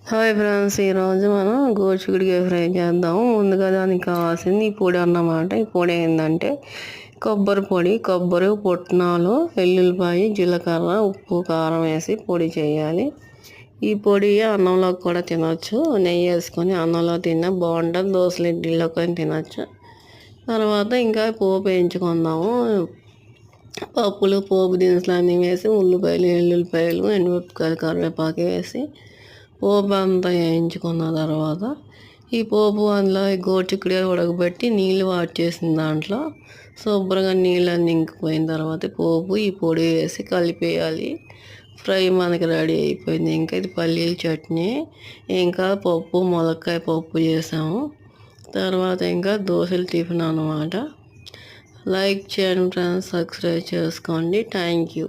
Hi friends, ఈరోజు మనం గోరుచిక్కుడుకాయ fry చేద్దాము. ముందుగా దానికి కావాల్సింది ఈ పొడి అన్నమాట. ఈ పొడి ఏంటంటే కొబ్బరి పొడి, కొబ్బరి, పుట్నాలు, వెల్లుల్లిపాయ, జీలకర్ర, ఉప్పు, కారం వేసి పొడి చేయాలి. ఈ పొడి అన్నంలో కూడా తినొచ్చు. నెయ్యి వేసుకొని అన్నంలో తిన్నా బాగుంటుంది. దోశలు, ఇడ్లీలో కానీ తినొచ్చు. తర్వాత ఇంకా పోపు వేయించుకుందాము. పప్పులు, పోపు దినుసులు అన్నీ వేసి ఉల్లిపాయలు, ఎల్లుల్లిపాయలు, ఎండుమిరపకాయలు, కరివేపాకు వేసి పోపు అంతా వేయించుకున్న తర్వాత ఈ పోపు అందులో గోరుచిక్కుడుకాయ ఉడకబెట్టి నీళ్ళు వాడ్చేసిన దాంట్లో శుభ్రంగా నీళ్ళన్నీ ఇంకిపోయిన తర్వాత పోపు ఈ పొడి వేసి కలిపేయాలి. ఫ్రై మనకి రెడీ అయిపోయింది. ఇంకా ఇది పల్లీల చట్నీ, ఇంకా పప్పు, ములక్కాయ పప్పు చేసాము. తర్వాత ఇంకా దోశలు టిఫిన్ అన్నమాట. లైక్ చేయండి ఫ్రెండ్స్, సబ్స్క్రైబ్ చేసుకోండి. Thank you.